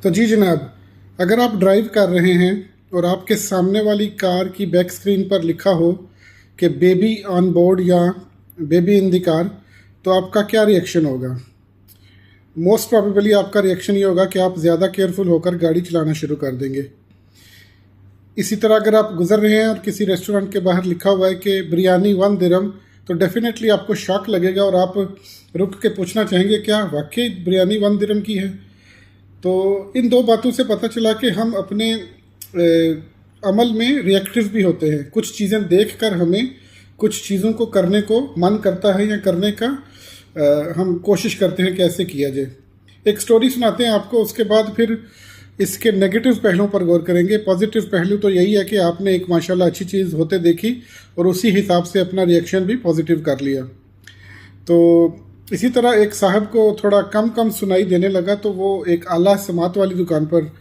तो जी जनाब, अगर आप ड्राइव कर रहे हैं और आपके सामने वाली कार की बैक स्क्रीन पर लिखा हो कि बेबी ऑन बोर्ड या बेबी इन द कार, तो आपका क्या रिएक्शन होगा? मोस्ट प्रोबेबली आपका रिएक्शन ये होगा कि आप ज़्यादा केयरफुल होकर गाड़ी चलाना शुरू कर देंगे। इसी तरह अगर आप गुजर रहे हैं और किसी रेस्टोरेंट के बाहर लिखा हुआ है कि बिरयानी 1 दिरहम, तो डेफिनेटली आपको शॉक लगेगा और आप रुक के पूछना चाहेंगे क्या वाकई बिरयानी 1 दिरहम की है। तो इन दो बातों से पता चला कि हम अपने अमल में रिएक्टिव भी होते हैं। कुछ चीज़ें देखकर हमें कुछ चीज़ों को करने को मन करता है या करने का हम कोशिश करते हैं कैसे किया जाए। एक स्टोरी सुनाते हैं आपको, उसके बाद फिर इसके नेगेटिव पहलुओं पर गौर करेंगे। पॉजिटिव पहलू तो यही है कि आपने एक माशाल्लाह अच्छी चीज़ होते देखी और उसी हिसाब से अपना रिएक्शन भी पॉजिटिव कर लिया। तो इसी तरह एक साहब को थोड़ा कम कम सुनाई देने लगा, तो वो एक आला समात वाली दुकान पर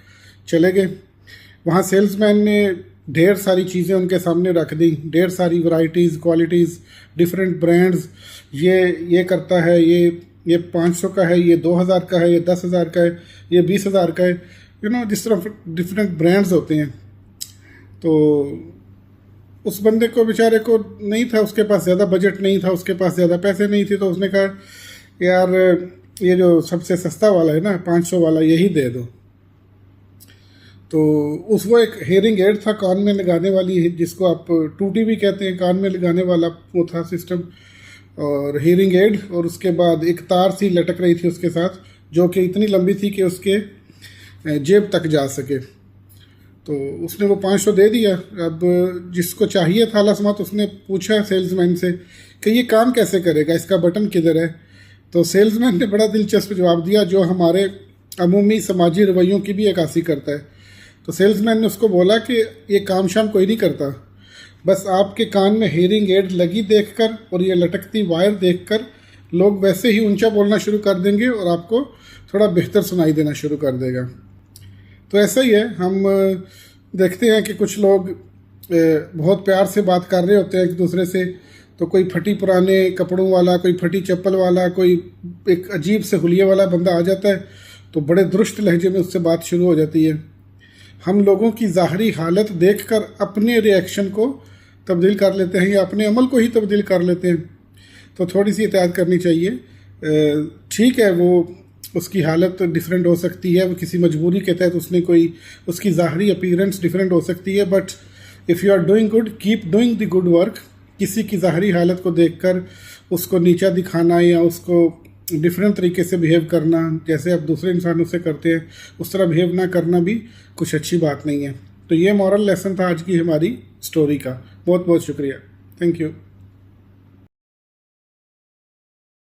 चले गए। वहाँ सेल्समैन ने ढेर सारी चीज़ें उनके सामने रख दी, ढेर सारी वैरायटीज़, क्वालिटीज़, डिफरेंट ब्रांड्स। ये करता है, ये 500 का है, ये 2000 का है, ये 10,000 का है, ये 20,000 का है, जिस तरह डिफरेंट ब्रांड्स होते हैं। तो उस बंदे को बेचारे को नहीं था, उसके पास ज़्यादा बजट नहीं था, उसके पास ज़्यादा पैसे नहीं थे। तो उसने कहा यार ये जो सबसे सस्ता वाला है ना 500 वाला, यही दे दो। तो वो एक हेयरिंग एड था कान में लगाने वाली, जिसको आप टूटी भी कहते हैं, कान में लगाने वाला वो था सिस्टम और हेयरिंग एड। और उसके बाद एक तार सी लटक रही थी उसके साथ, जो कि इतनी लंबी थी कि उसके जेब तक जा सके। तो उसने वो 500 दे दिया। अब जिसको चाहिए था लासमात, उसने पूछा सेल्समैन से कि ये काम कैसे करेगा, इसका बटन किधर है। तो सेल्समैन ने बड़ा दिलचस्प जवाब दिया, जो हमारे अमूमी समाजी रवैयों की भी अक्कासी करता है। तो सेल्समैन ने उसको बोला कि ये काम शाम कोई नहीं करता, बस आपके कान में हेयरिंग एड लगी देखकर और ये लटकती वायर देखकर लोग वैसे ही ऊंचा बोलना शुरू कर देंगे और आपको थोड़ा बेहतर सुनाई देना शुरू कर देगा। तो ऐसा ही है, हम देखते हैं कि कुछ लोग बहुत प्यार से बात कर रहे होते हैं एक दूसरे से, तो कोई फटी पुराने कपड़ों वाला, कोई फटी चप्पल वाला, कोई एक अजीब से हुलिये वाला बंदा आ जाता है, तो बड़े दुरुस्त लहजे में उससे बात शुरू हो जाती है। हम लोगों की ज़ाहरी हालत देखकर अपने रिएक्शन को तब्दील कर लेते हैं या अपने अमल को ही तब्दील कर लेते हैं। तो थोड़ी सी एहतियात करनी चाहिए। ठीक है, वो उसकी हालत डिफरेंट हो सकती है, वो किसी मजबूरी के तहत उसकी ज़ाहरी अपीयरेंस डिफरेंट हो सकती है, but if you are doing good, keep doing the good work. किसी की ज़ाहरी हालत को देखकर उसको नीचा दिखाना या उसको डिफरेंट तरीके से बिहेव करना, जैसे आप दूसरे इंसानों से करते हैं उस तरह बिहेव ना करना भी कुछ अच्छी बात नहीं है। तो ये मॉरल लेसन था आज की हमारी स्टोरी का। बहुत बहुत शुक्रिया, थैंक यू।